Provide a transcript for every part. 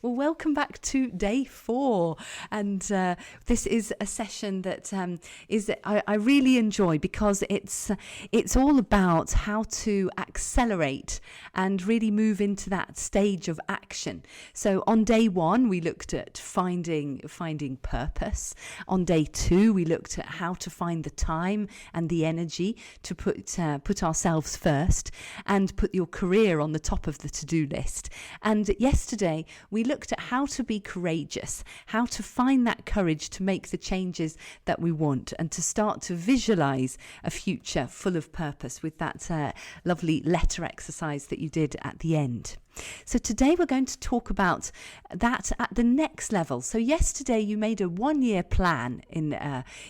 Well, welcome back to day 4, and this is a session that I really enjoy because it's all about how to accelerate and really move into that stage of action. So on day 1 we looked at finding purpose. On day 2 we looked at how to find the time and the energy to put ourselves first and put your career on the top of the to-do list. And yesterday we looked at how to be courageous, how to find that courage to make the changes that we want and to start to visualize a future full of purpose with that lovely letter exercise that you did at the end. So today we're going to talk about that at the next level. So yesterday you made a 1-year plan in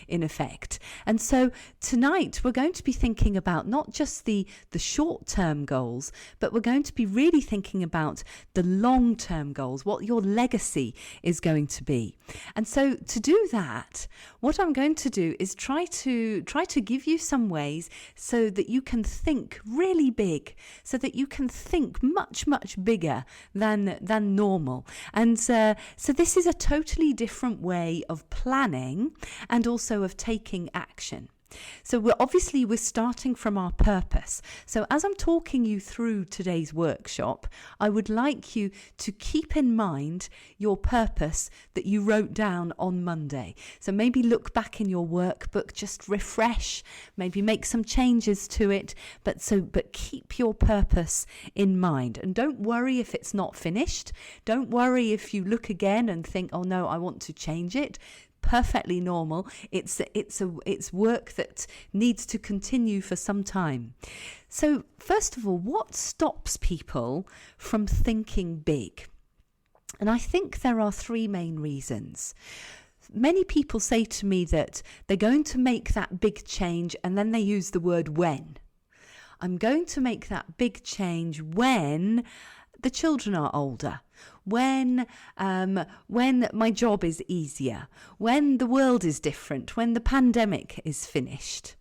effect. And so tonight we're going to be thinking about not just the short-term goals, but we're going to be really thinking about the long-term goals, what your legacy is going to be. And so to do that, what I'm going to do is try to give you some ways so that you can think really big, so that you can think much bigger than normal. And so this is a totally different way of planning and also of taking action. So we're starting from our purpose. So as I'm talking you through today's workshop, I would like you to keep in mind your purpose that you wrote down on Monday. So maybe look back in your workbook, just refresh, maybe make some changes to it, but keep your purpose in mind. And don't worry if it's not finished. Don't worry if you look again and think, oh no, I want to change it. Perfectly normal. It's work that needs to continue for some time. So first of all, what stops people from thinking big? And I think there are 3 main reasons. Many people say to me that they're going to make that big change and then they use the word when. I'm going to make that big change when the children are older, when my job is easier, when the world is different, when the pandemic is finished.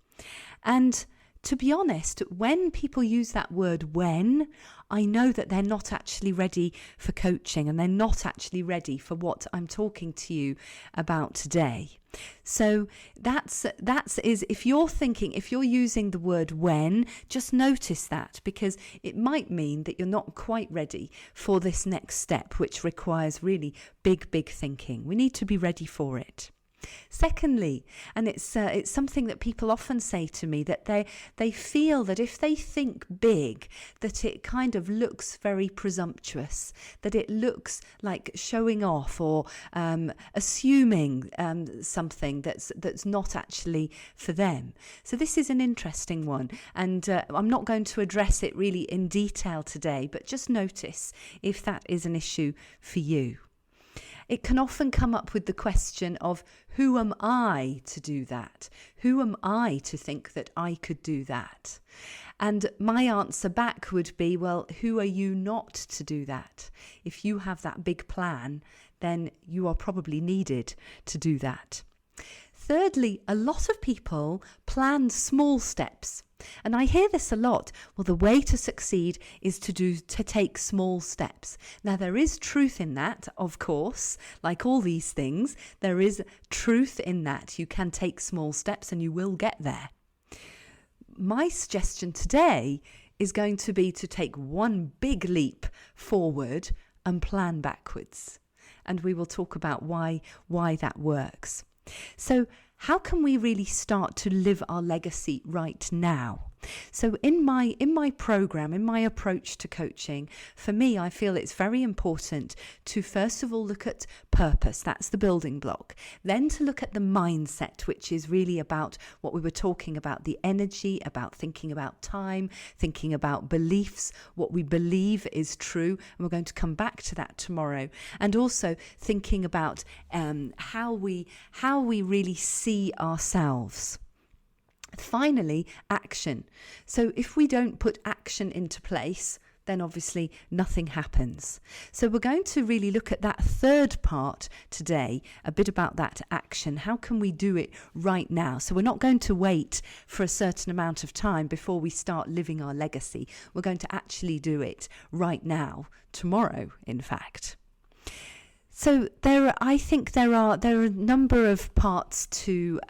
And to be honest, when people use that word when, I know that they're not actually ready for coaching and they're not actually ready for what I'm talking to you about today. So that's if you're using the word when, just notice that, because it might mean that you're not quite ready for this next step, which requires really big thinking. We need to be ready for it. Secondly, and it's something that people often say to me, that they feel that if they think big, that it kind of looks very presumptuous, that it looks like showing off or assuming something that's not actually for them. So this is an interesting one, and I'm not going to address it really in detail today, but just notice if that is an issue for you. It can often come up with the question of, who am I to do that? Who am I to think that I could do that? And my answer back would be, well, who are you not to do that? If you have that big plan, then you are probably needed to do that. Thirdly, a lot of people plan small steps. And I hear this a lot. Well, the way to succeed is to take small steps. Now, there is truth in that, of course. Like all these things, there is truth in that. You can take small steps and you will get there. My suggestion today is going to be to take one big leap forward and plan backwards. And we will talk about why that works. So how can we really start to live our legacy right now? So in my program, in my approach to coaching, for me, I feel it's very important to first of all look at purpose. That's the building block. Then to look at the mindset, which is really about what we were talking about, the energy, about thinking about time, thinking about beliefs, what we believe is true. And we're going to come back to that tomorrow. And also thinking about how we really see ourselves. Finally, action. So if we don't put action into place, then obviously nothing happens. So we're going to really look at that third part today, a bit about that action. How can we do it right now? So we're not going to wait for a certain amount of time before we start living our legacy. We're going to actually do it right now, tomorrow, in fact. So I think there are a number of parts to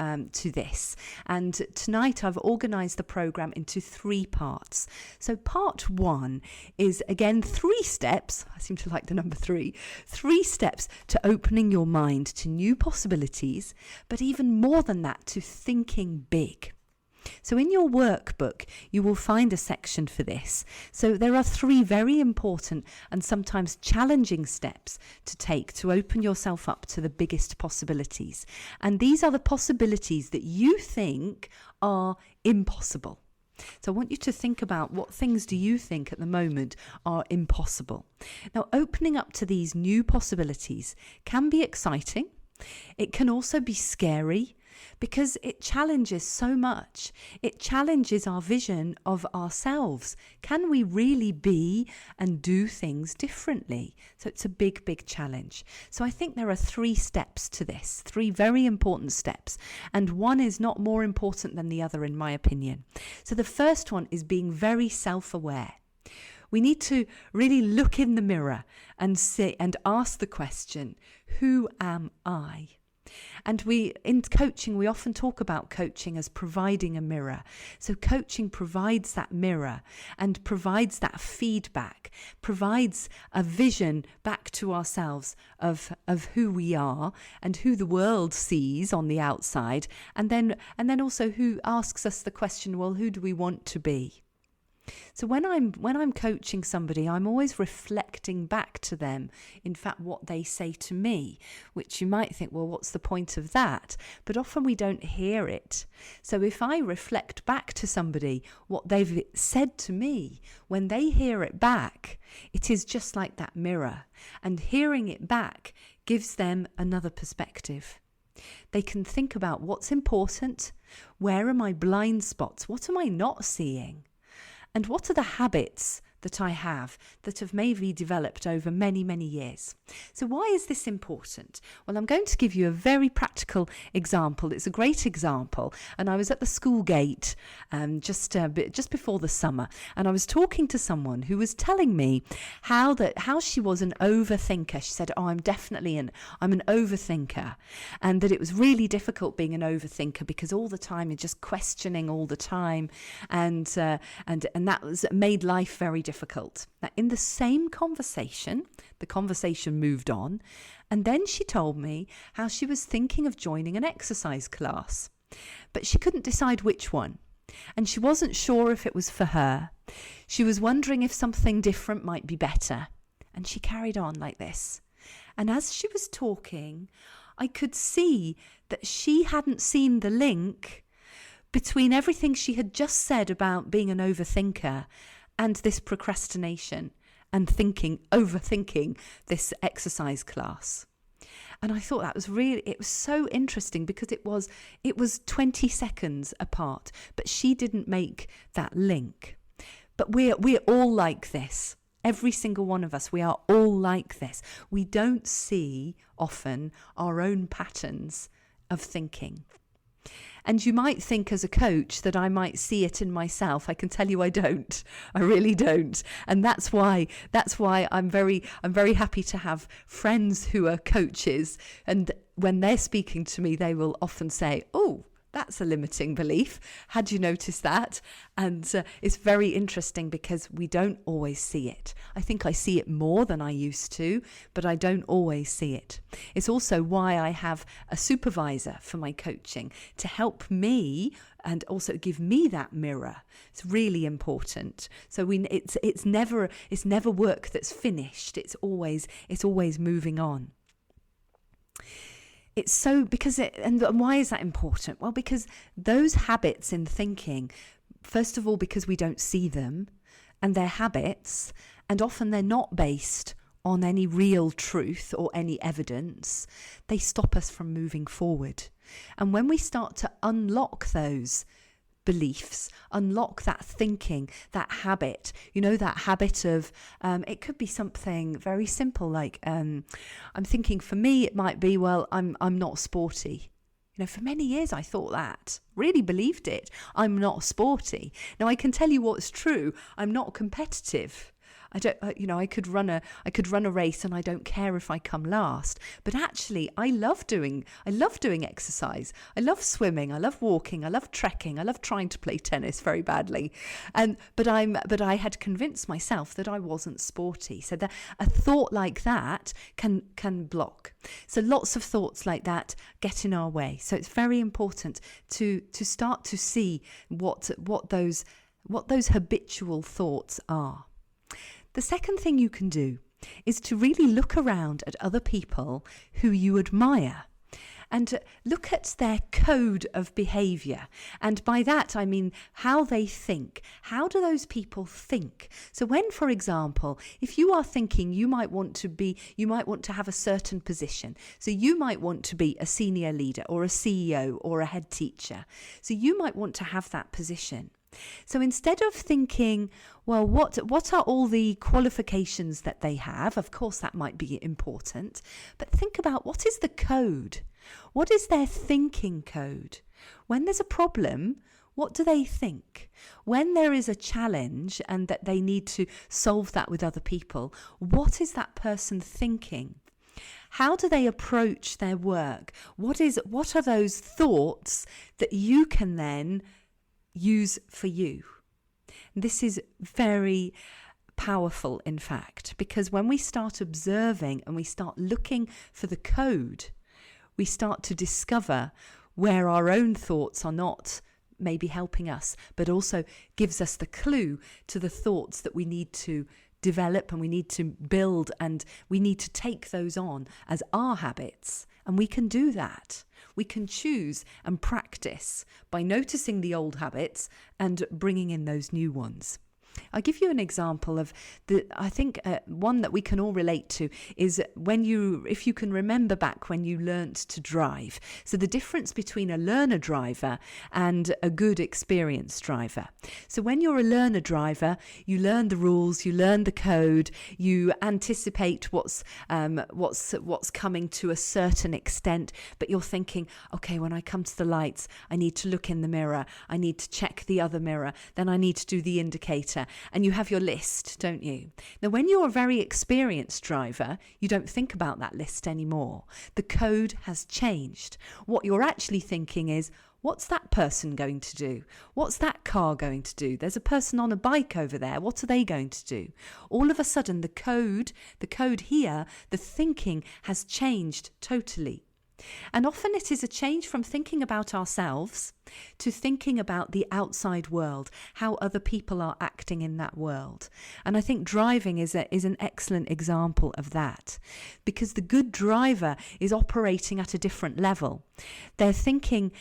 this, and tonight I've organised the programme into 3 parts. So part 1 is again 3 steps. I seem to like the number 3. 3 steps to opening your mind to new possibilities, but even more than that, to thinking big. So in your workbook, you will find a section for this. So there are 3 very important and sometimes challenging steps to take to open yourself up to the biggest possibilities. And these are the possibilities that you think are impossible. So I want you to think about what things do you think at the moment are impossible. Now, opening up to these new possibilities can be exciting. It can also be scary, because it challenges so much. It challenges our vision of ourselves. Can we really be and do things differently? So it's a big, big challenge. So I think there are 3 steps to this, 3 very important steps. And one is not more important than the other, in my opinion. So the first one is being very self-aware. We need to really look in the mirror and ask the question, who am I? And in coaching, we often talk about coaching as providing a mirror. So coaching provides that mirror and provides that feedback, provides a vision back to ourselves of who we are and who the world sees on the outside. And then also who asks us the question, well, who do we want to be? So when I'm coaching somebody, I'm always reflecting back to them, in fact, what they say to me, which you might think, well, what's the point of that? But often we don't hear it. So if I reflect back to somebody what they've said to me, when they hear it back, it is just like that mirror. And hearing it back gives them another perspective. They can think about what's important, where are my blind spots, what am I not seeing? And what are the habits that I have that have maybe developed over many, many years? So why is this important? Well, I'm going to give you a very practical example. It's a great example. And I was at the school gate just before the summer, and I was talking to someone who was telling me how she was an overthinker. She said, I'm an overthinker, and that it was really difficult being an overthinker because all the time you're just questioning all the time, and that was made life very difficult. Now, in the same conversation, the conversation moved on, and then she told me how she was thinking of joining an exercise class, but she couldn't decide which one, and she wasn't sure if it was for her. She was wondering if something different might be better, and she carried on like this. And as she was talking, I could see that she hadn't seen the link between everything she had just said about being an overthinker and this procrastination and overthinking this exercise class. And I thought it was so interesting because it was 20 seconds apart, but she didn't make that link. But we're all like this. Every single one of us, we are all like this. We don't see often our own patterns of thinking. And you might think as a coach that I might see it in myself. I can tell you I don't. I really don't. And that's why I'm very happy to have friends who are coaches. And when they're speaking to me, they will often say, oh, that's a limiting belief. Had you noticed that? And it's very interesting because we don't always see it. I think I see it more than I used to, but I don't always see it. It's also why I have a supervisor for my coaching to help me and also give me that mirror. It's really important. So it's never work that's finished. It's always moving on. It's so and why is that important? Well, because those habits in thinking, first of all, because we don't see them, and they're habits, and often they're not based on any real truth or any evidence, they stop us from moving forward. And when we start to unlock those beliefs, unlock that thinking, that habit, that habit of, it could be something very simple like, I'm thinking for me, it might be, well, I'm not sporty. For many years I thought that, really believed it. I'm not sporty. Now I can tell you what's true. I'm not competitive. I could run a race and I don't care if I come last. But actually, I love doing exercise. I love swimming. I love walking. I love trekking. I love trying to play tennis very badly. But I had convinced myself that I wasn't sporty. So that a thought like that can block. So lots of thoughts like that get in our way. So it's very important to start to see what those habitual thoughts are. The second thing you can do is to really look around at other people who you admire and look at their code of behavior. And by that, I mean how they think. How do those people think? So when, for example, if you are thinking you might want to have a certain position. So you might want to be a senior leader or a CEO or a head teacher. So you might want to have that position. So instead of thinking, well, what are all the qualifications that they have? Of course, that might be important. But think about, what is the code? What is their thinking code? When there's a problem, what do they think? When there is a challenge and that they need to solve that with other people, what is that person thinking? How do they approach their work? What are those thoughts that you can then use for you? This is very powerful, in fact, because when we start observing and we start looking for the code, we start to discover where our own thoughts are not maybe helping us, but also gives us the clue to the thoughts that we need to develop and we need to build, and we need to take those on as our habits. And we can do that. We can choose and practice by noticing the old habits and bringing in those new ones. I'll give you an example of one that we can all relate to is if you can remember back when you learnt to drive. So the difference between a learner driver and a good experienced driver. So when you're a learner driver, you learn the rules, you learn the code, you anticipate what's coming to a certain extent, but you're thinking, okay, when I come to the lights, I need to look in the mirror, I need to check the other mirror, then I need to do the indicator. And you have your list, don't you? Now, when you're a very experienced driver, you don't think about that list anymore. The code has changed. What you're actually thinking is, what's that person going to do? What's that car going to do? There's a person on a bike over there. What are they going to do? All of a sudden, the code here, the thinking has changed totally. And often it is a change from thinking about ourselves to thinking about the outside world, how other people are acting in that world. And I think driving is an excellent example of that, because the good driver is operating at a different level. They're thinking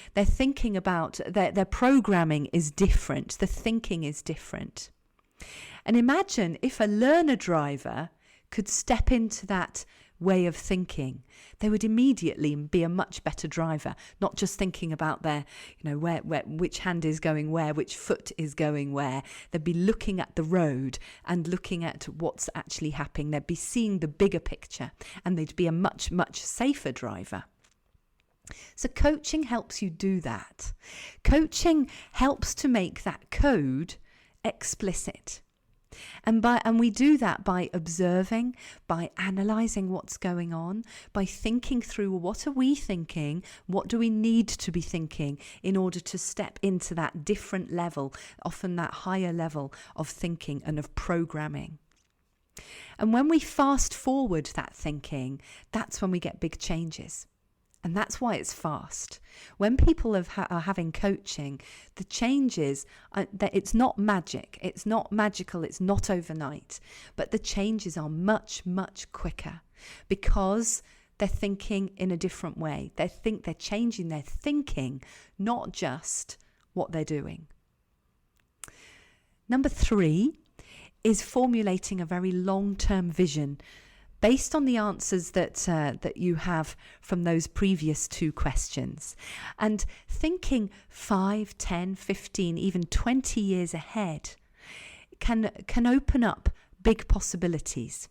about their programming is different. The thinking is different. And imagine if a learner driver could step into that way of thinking, they would immediately be a much better driver, not just thinking about their, where which hand is going where, which foot is going where. They'd be looking at the road and looking at what's actually happening. They'd be seeing the bigger picture, and they'd be a much, much safer driver. So coaching helps you do that. Coaching helps to make that code explicit. And we do that by observing, by analysing what's going on, by thinking through, what are we thinking, what do we need to be thinking in order to step into that different level, often that higher level of thinking and of programming. And when we fast forward that thinking, that's when we get big changes. And that's why it's fast. When people are having coaching, the changes, that it's not magic, it's not magical, it's not overnight, but the changes are much, much quicker because they're thinking in a different way. They're changing their thinking, not just what they're doing. Number 3 is formulating a very long-term vision based on the answers that you have from those previous 2 questions, and thinking 5, 10, 15, even 20 years ahead can open up big possibilities.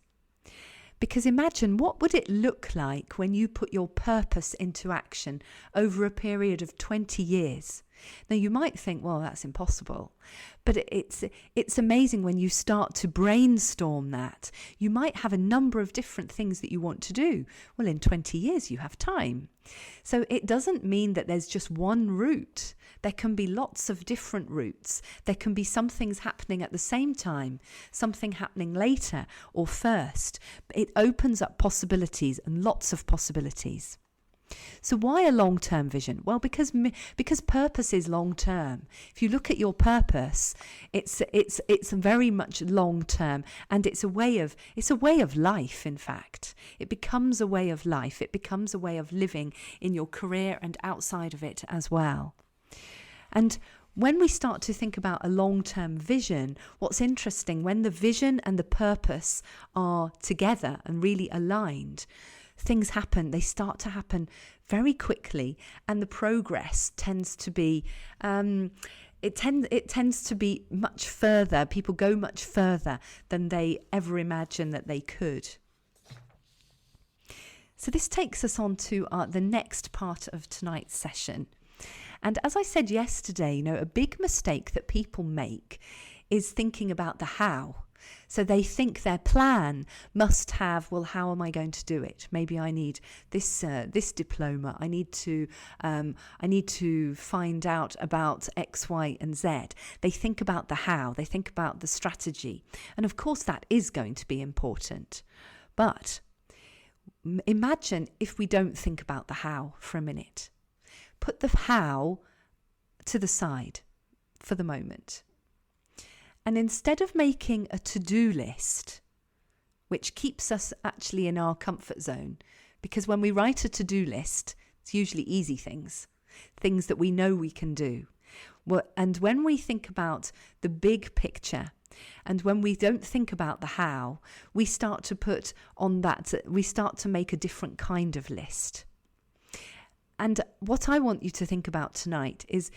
Because imagine, what would it look like when you put your purpose into action over a period of 20 years? Now, you might think, well, that's impossible. But it's amazing when you start to brainstorm that. You might have a number of different things that you want to do. Well, in 20 years, you have time. So it doesn't mean that there's just one route. There can be lots of different routes. There can be some things happening at the same time, something happening later or first. It opens up possibilities and lots of possibilities. So why a long-term vision? Well, because purpose is long-term. If you look at your purpose, it's very much long-term, and it's a way of life. In fact, it becomes a way of life. It becomes a way of living in your career and outside of it as well. And when we start to think about a long-term vision, what's interesting, when the vision and the purpose are together and really aligned, things happen. They start to happen very quickly, and the progress tends to be it tends to be much further. People go much further than they ever imagined that they could. So this takes us on to the next part of tonight's session. And as I said yesterday, a big mistake that people make is thinking about the how. So they think their plan must have, well, how am I going to do it? Maybe I need this diploma. I need to find out about X, Y, and Z. They think about the how. They think about the strategy. And of course, that is going to be important. But imagine if we don't think about the how for a minute. Put the how to the side for the moment. And instead of making a to-do list, which keeps us actually in our comfort zone, because when we write a to-do list, it's usually easy things that we know we can do. And when we think about the big picture, and when we don't think about the how, we start to make a different kind of list. And what I want you to think about tonight is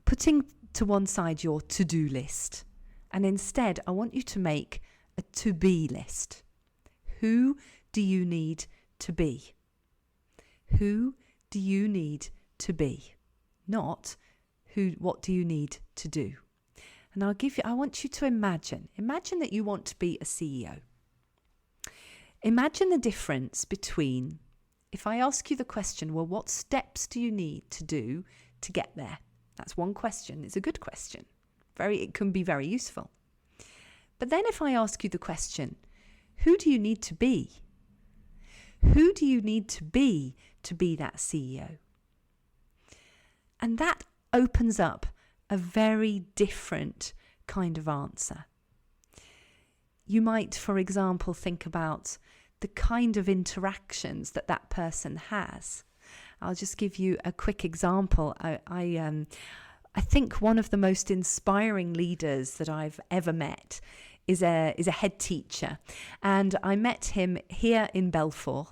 putting to one side your to-do list. And instead, I want you to make a to-be list. Who do you need to be? Who do you need to be? Not what do you need to do? And I want you to imagine that you want to be a CEO. Imagine the difference between, if I ask you the question, well, what steps do you need to do to get there? That's one question. It's a good question. It can be very useful. But then if I ask you the question, who do you need to be? Who do you need to be that CEO? And that opens up a very different kind of answer. You might, for example, think about the kind of interactions that person has. I'll just give you a quick example. I think one of the most inspiring leaders that I've ever met is a head teacher. And I met him here in Belfort,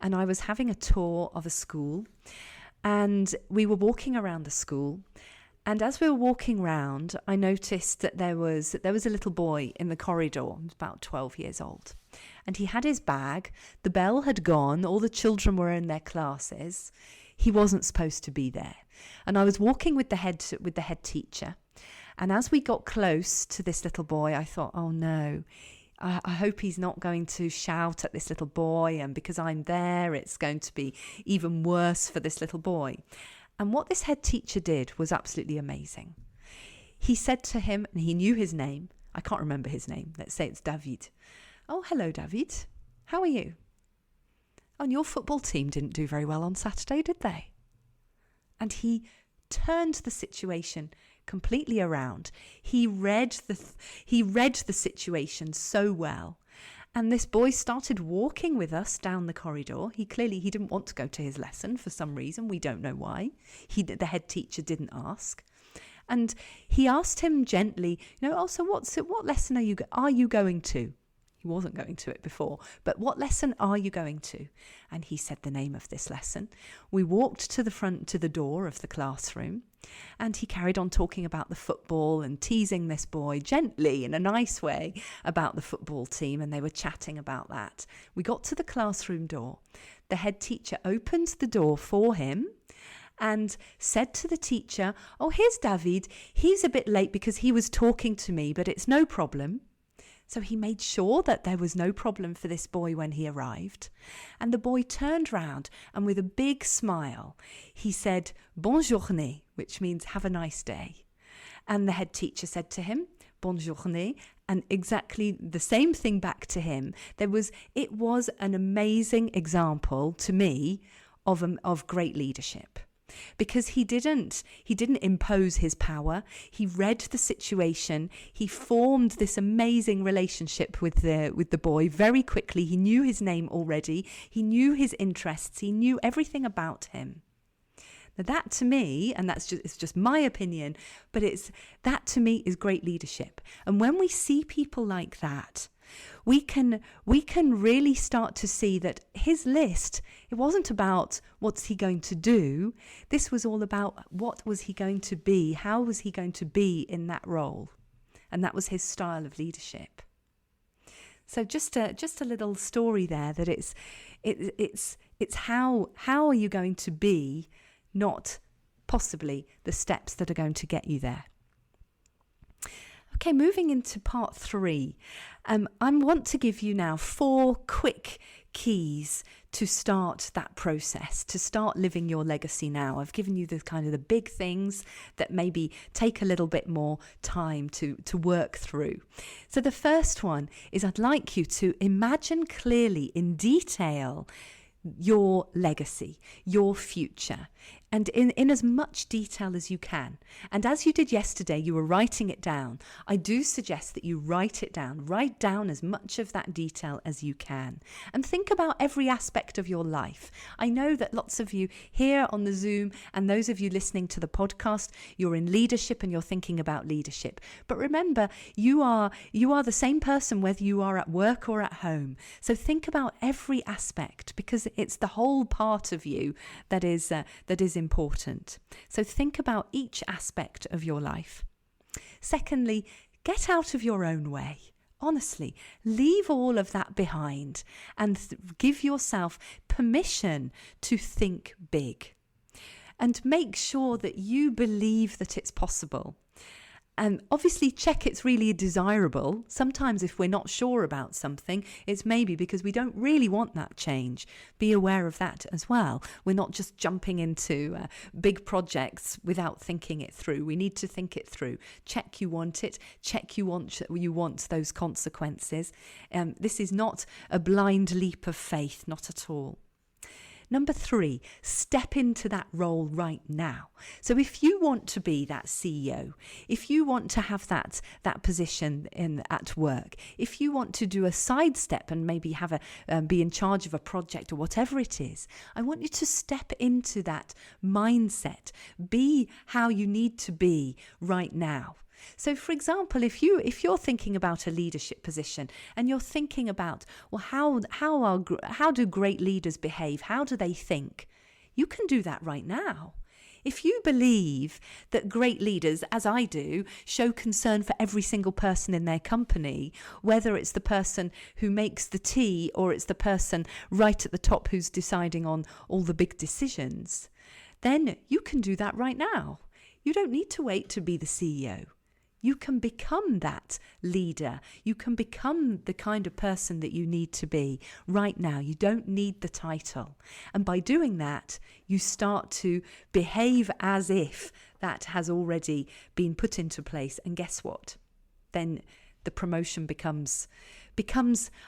and I was having a tour of a school, and we were walking around the school. And as we were walking around, I noticed that there was a little boy in the corridor, he was about 12 years old. And he had his bag, the bell had gone, all the children were in their classes. He wasn't supposed to be there. And I was walking with the head teacher. And as we got close to this little boy, I thought, oh no, I hope he's not going to shout at this little boy. And because I'm there, it's going to be even worse for this little boy. And what this head teacher did was absolutely amazing. He said to him, and he knew his name. I can't remember his name. Let's say it's David. Oh, hello, David. How are you? Oh, and your football team didn't do very well on Saturday, did they? And he turned the situation completely around. He read the situation so well. And this boy started walking with us down the corridor. He didn't want to go to his lesson for some reason. We don't know why. The head teacher didn't ask. And he asked him gently, so what lesson are you going to? He wasn't going to it before, but what lesson are you going to? And he said the name of this lesson. We walked to the door of the classroom, and he carried on talking about the football and teasing this boy gently in a nice way about the football team, and they were chatting about that. We got to the classroom door. The head teacher opened the door for him, and said to the teacher, "Oh, here's David. He's a bit late because he was talking to me, but it's no problem." So he made sure that there was no problem for this boy when he arrived. And the boy turned round and with a big smile, he said, "Bonne journée," which means have a nice day. And the head teacher said to him, "Bonne journée," and exactly the same thing back to him. It was an amazing example to me of great leadership. Because he didn't impose his power. He read the situation. He formed this amazing relationship with the boy very quickly. He knew his name already. He knew his interests. He knew everything about him. Now that to me, and it's just my opinion, but that to me is great leadership. And when we see people like that, we can really start to see that his list, it wasn't about what's he going to do. This was all about what was he going to be, how was he going to be in that role. And that was his style of leadership. So just a little story there that it's how are you going to be, not possibly the steps that are going to get you there. Okay, moving into part 3, I want to give you now 4 quick keys to start that process, to start living your legacy now. I've given you the big things that maybe take a little bit more time to work through. So the first one is I'd like you to imagine clearly in detail your legacy, your future, and in as much detail as you can. And as you did yesterday, you were writing it down. I do suggest that you write it down. Write down as much of that detail as you can. And think about every aspect of your life. I know that lots of you here on the Zoom and those of you listening to the podcast, you're in leadership and you're thinking about leadership. But remember, you are the same person whether you are at work or at home. So think about every aspect, because it's the whole part of you that is important. So think about each aspect of your life. Secondly, get out of your own way. Honestly, leave all of that behind and give yourself permission to think big. And make sure that you believe that it's possible. And obviously check it's really desirable. Sometimes if we're not sure about something, it's maybe because we don't really want that change. Be aware of that as well. We're not just jumping into big projects without thinking it through. We need to think it through. Check you want it. Check you want those consequences. This is not a blind leap of faith, not at all. Number 3, step into that role right now. So if you want to be that CEO, if you want to have that position at work, if you want to do a sidestep and maybe be in charge of a project or whatever it is, I want you to step into that mindset. Be how you need to be right now. So, for example, if you're thinking about a leadership position and you're thinking about, well, how do great leaders behave? How do they think? You can do that right now. If you believe that great leaders, as I do, show concern for every single person in their company, whether it's the person who makes the tea or it's the person right at the top who's deciding on all the big decisions, then you can do that right now. You don't need to wait to be the CEO. You can become that leader. You can become the kind of person that you need to be right now. You don't need the title. And by doing that, you start to behave as if that has already been put into place. And guess what? Then the promotion becomes,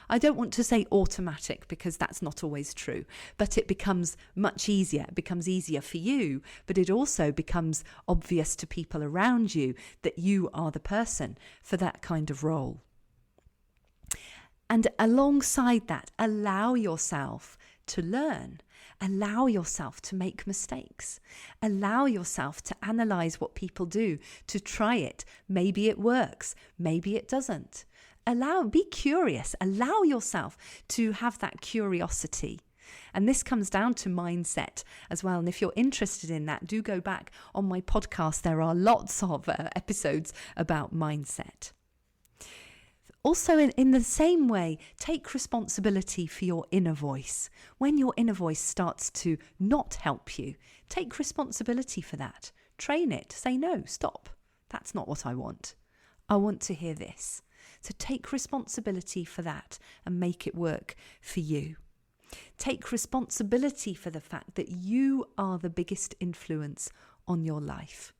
I don't want to say automatic because that's not always true, but it becomes much easier. It becomes easier for you, but it also becomes obvious to people around you that you are the person for that kind of role. And alongside that, allow yourself to learn. Allow yourself to make mistakes. Allow yourself to analyze what people do, to try it. Maybe it works, maybe it doesn't. Be curious. Allow yourself to have that curiosity. And this comes down to mindset as well. And if you're interested in that, do go back on my podcast. There are lots of episodes about mindset. Also, in the same way, take responsibility for your inner voice. When your inner voice starts to not help you, take responsibility for that. Train it. Say, no, stop. That's not what I want. I want to hear this. So take responsibility for that and make it work for you. Take responsibility for the fact that you are the biggest influence on your life.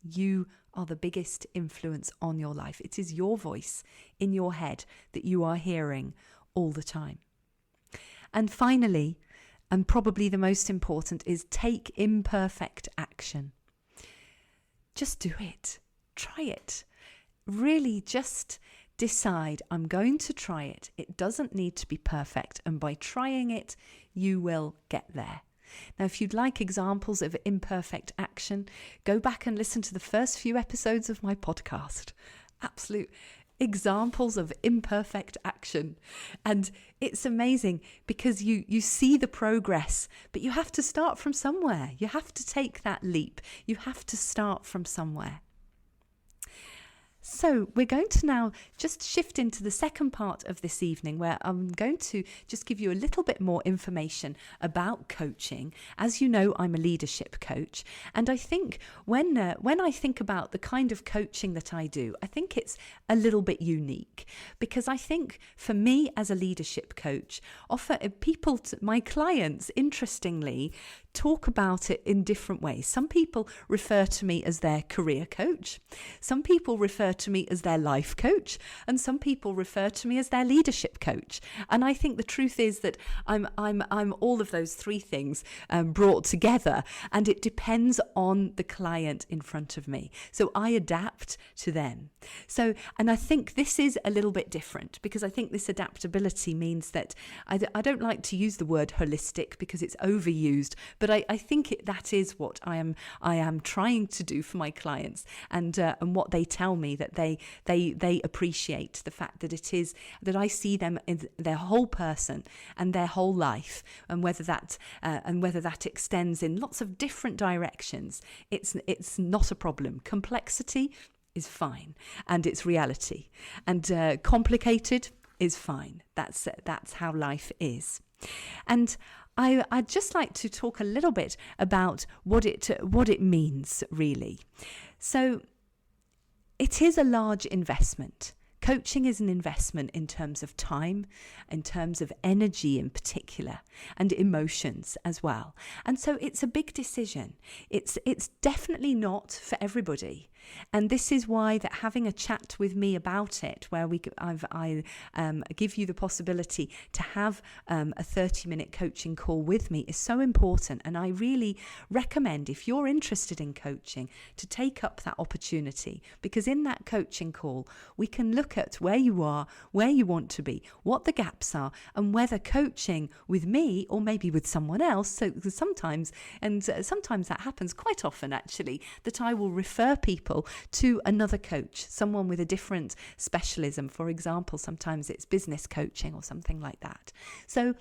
You are the biggest influence on your life. It is your voice in your head that you are hearing all the time. And finally, and probably the most important, is take imperfect action. Just do it. Try it. Really just decide, I'm going to try it. It doesn't need to be perfect. And by trying it, you will get there. Now, if you'd like examples of imperfect action, go back and listen to the first few episodes of my podcast. Absolute examples of imperfect action. And it's amazing because you see the progress, but you have to start from somewhere. You have to take that leap. You have to start from somewhere. So we're going to now just shift into the second part of this evening, where I'm going to just give you a little bit more information about coaching. As you know, I'm a leadership coach, and I think when I think about the kind of coaching that I do, I think it's a little bit unique, because I think for me as a leadership coach, my clients, interestingly, talk about it in different ways. Some people refer to me as their career coach. Some people refer to me as their life coach, and some people refer to me as their leadership coach. And I think the truth is that I'm all of those three things brought together, and it depends on the client in front of me. So I adapt to them. And I think this is a little bit different, because I think this adaptability means that I don't like to use the word holistic because it's overused, but I think that is what I am trying to do for my clients, and what they tell me, that they appreciate the fact that it is that I see them in their whole person and their whole life, and whether that extends in lots of different directions. It's not a problem. Complexity is fine, and it's reality, and complicated is fine. That's how life is. And I'd just like to talk a little bit about what it means, really. So it is a large investment. Coaching is an investment in terms of time, in terms of energy in particular, and emotions as well. And so it's a big decision. It's definitely not for everybody. And this is why that having a chat with me about it, where I give you the possibility to have a 30-minute coaching call with me, is so important. And I really recommend, if you're interested in coaching, to take up that opportunity, because in that coaching call, we can look at where you are, where you want to be, what the gaps are, and whether coaching with me or maybe with someone else. So sometimes that happens quite often, actually, that I will refer people to another coach, someone with a different specialism. For example, sometimes it's business coaching or something like that. So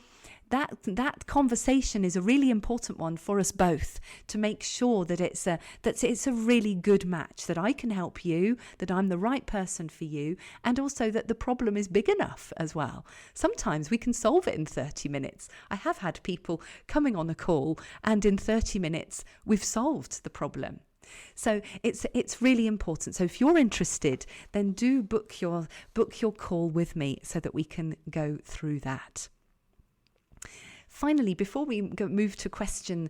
that conversation is a really important one for us both, to make sure that it's a really good match, that I can help you, that I'm the right person for you, and also that the problem is big enough as well. Sometimes we can solve it in 30 minutes. I have had people coming on a call, and in 30 minutes we've solved the problem. So it's really important. So if you're interested, then do book your call with me so that we can go through that. Finally, before we move to question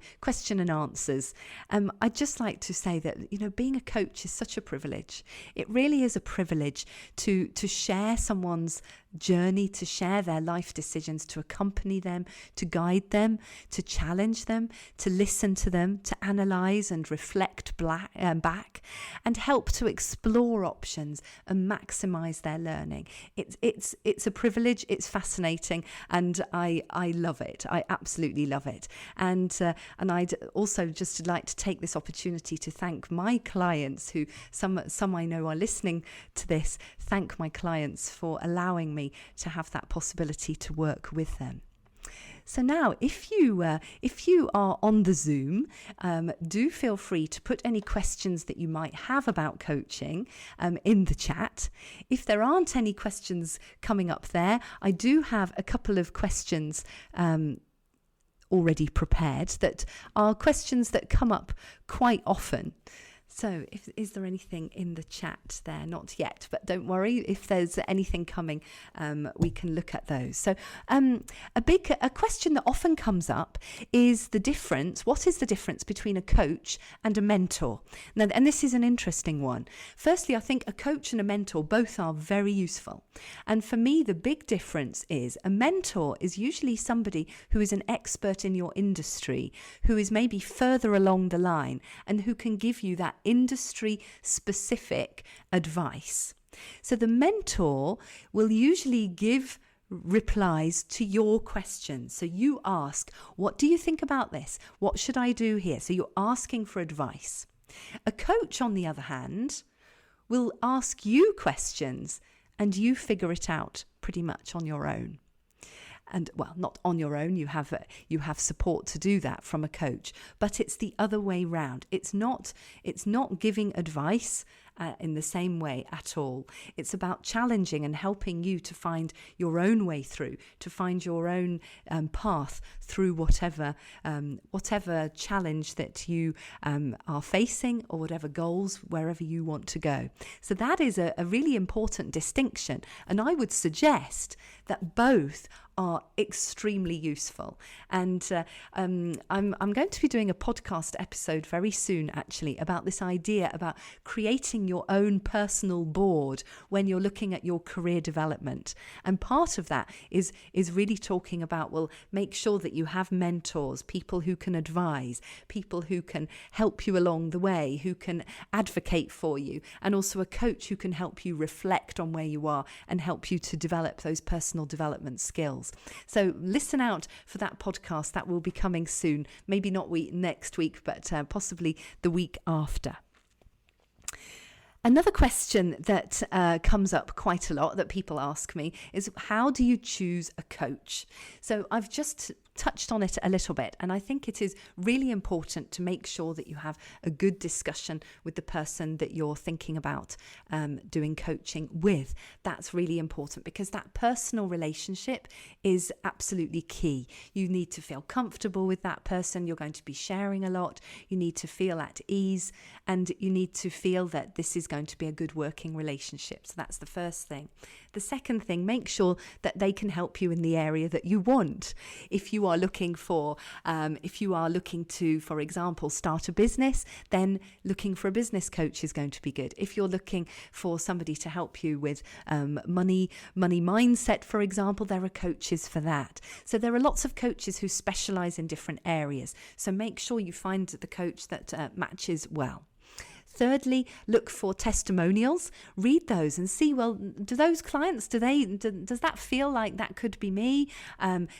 and answers, I'd just like to say that, being a coach is such a privilege. It really is a privilege to share someone's journey, to share their life decisions, to accompany them, to guide them, to challenge them, to listen to them, to analyse and reflect back, and help to explore options and maximise their learning. It's a privilege. It's fascinating, and I love it. I absolutely love it. And I'd also just like to take this opportunity to thank my clients, who some I know are listening to this. Thank my clients for allowing me to have that possibility to work with them. So now, if you are on the Zoom, do feel free to put any questions that you might have about coaching in the chat. If there aren't any questions coming up there, I do have a couple of questions already prepared that are questions that come up quite often. So is there anything in the chat there? Not yet, but don't worry. If there's anything coming, we can look at those. So a question that often comes up is the difference. What is the difference between a coach and a mentor? Now, and this is an interesting one. Firstly, I think a coach and a mentor both are very useful. And for me, the big difference is a mentor is usually somebody who is an expert in your industry, who is maybe further along the line and who can give you that industry specific advice. So the mentor will usually give replies to your questions. So you ask, what do you think about this? What should I do here? So you're asking for advice. A coach, on the other hand, will ask you questions and you figure it out pretty much on your own. And well, not on your own, you have support to do that from a coach, but it's the other way round. It's not giving advice in the same way at all. It's about challenging and helping you to find your own way through, to find your own path through whatever challenge that you are facing, or whatever goals, wherever you want to go. So that is a really important distinction, and I would suggest that both are extremely useful. And I'm going to be doing a podcast episode very soon, actually, about this idea about creating your own personal board when you're looking at your career development. And part of that is really talking about, well, make sure that you have mentors, people who can advise, people who can help you along the way, who can advocate for you, and also a coach who can help you reflect on where you are and help you to develop those personal development skills. So listen out for that podcast. That will be coming soon. Maybe not next week, but possibly the week after. Another question that comes up quite a lot that people ask me is, how do you choose a coach? So I've just touched on it a little bit, and I think it is really important to make sure that you have a good discussion with the person that you're thinking about doing coaching with. That's really important, because that personal relationship is absolutely key. You need to feel comfortable with that person. You're going to be sharing a lot. You need to feel at ease, and you need to feel that this is going to be a good working relationship. So that's the first thing. The second thing, make sure that they can help you in the area that you want. If you are looking to, for example, start a business, then looking for a business coach is going to be good. If you're looking for somebody to help you with money mindset, for example, there are coaches for that. So there are lots of coaches who specialize in different areas. So make sure you find the coach that matches well. Thirdly, look for testimonials. Read those and see, well, do those clients, does that feel like that could be me?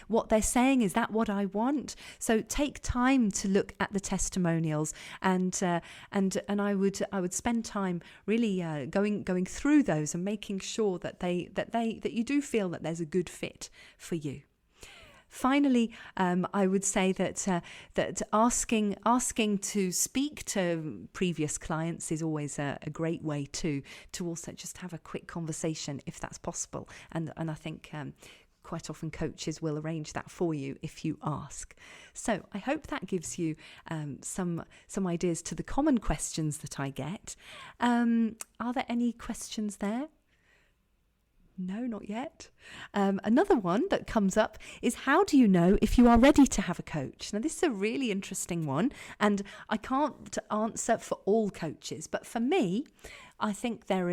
What they're saying, is that what I want? So take time to look at the testimonials, and I would spend time really going through those and making sure that you do feel that there's a good fit for you. Finally, I would say that asking to speak to previous clients is always a great way to also just have a quick conversation, if that's possible. And I think quite often coaches will arrange that for you if you ask. So I hope that gives you some ideas to the common questions that I get. Are there any questions there? No, not yet. Another one that comes up is, how do you know if you are ready to have a coach? Now, this is a really interesting one, and I can't answer for all coaches, but for me, I think there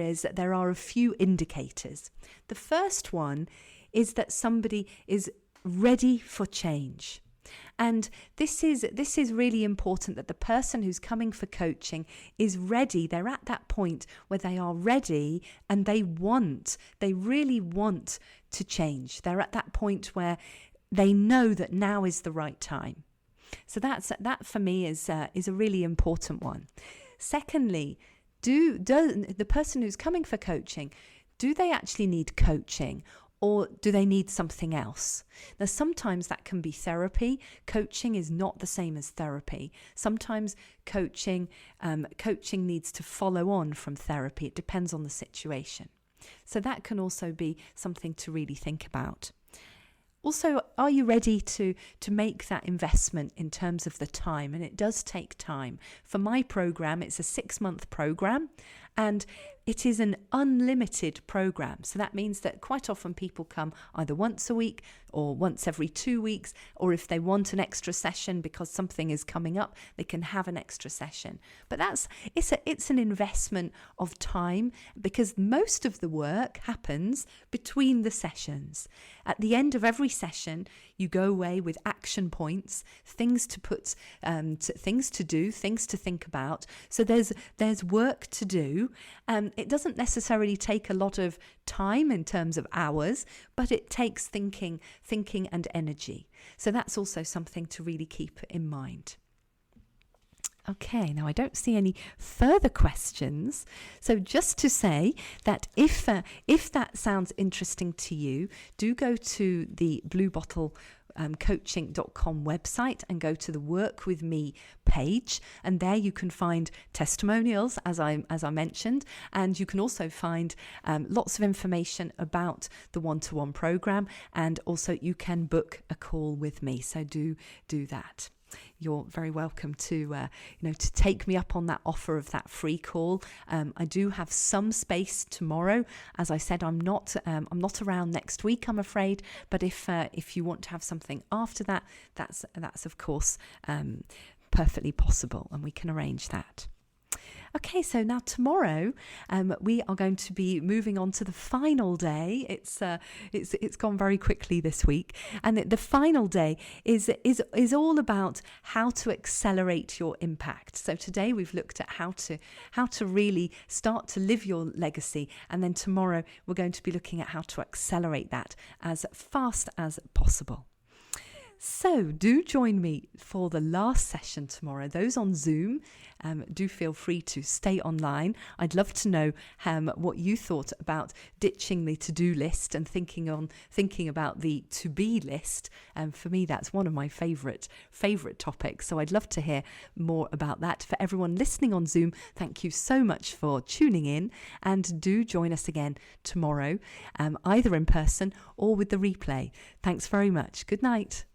are a few indicators. The first one is that somebody is ready for change. And this is really important, that the person who's coming for coaching is ready. They're at that point where they are ready and they really want to change. They're at that point where they know that now is the right time. So that for me is a really important one. Secondly, do the person who's coming for coaching, do they actually need coaching? or do they need something else? Now, sometimes that can be therapy. Coaching is not the same as therapy. Sometimes coaching needs to follow on from therapy. It depends on the situation. So that can also be something to really think about. Also, are you ready to make that investment in terms of the time? And it does take time. For my program, it's a 6-month program, and it is an unlimited program. So that means that quite often people come either once a week or once every 2 weeks, or if they want an extra session because something is coming up, they can have an extra session. But it's an investment of time, because most of the work happens between the sessions. At the end of every session, you go away with action points, things to put, things to do, things to think about. So there's work to do. It doesn't necessarily take a lot of time in terms of hours, but it takes thinking and energy. So that's also something to really keep in mind. Okay, now I don't see any further questions. So just to say that if that sounds interesting to you, do go to the bluebottlecoaching.com website and go to the Work With Me page, and there you can find testimonials, as I mentioned, and you can also find lots of information about the one-to-one program, and also you can book a call with me. So do that. You're very welcome to take me up on that offer of that free call. I do have some space tomorrow. As I said, I'm not around next week, I'm afraid. But if you want to have something after that, that's of course perfectly possible, and we can arrange that. Okay, so now tomorrow we are going to be moving on to the final day. It's gone very quickly this week, and the final day is all about how to accelerate your impact. So today we've looked at how to really start to live your legacy, and then tomorrow we're going to be looking at how to accelerate that as fast as possible. So do join me for the last session tomorrow. Those on Zoom, do feel free to stay online. I'd love to know what you thought about ditching the to-do list and thinking about the to-be list. For me, that's one of my favourite topics. So I'd love to hear more about that. For everyone listening on Zoom, thank you so much for tuning in, and do join us again tomorrow, either in person or with the replay. Thanks very much. Good night.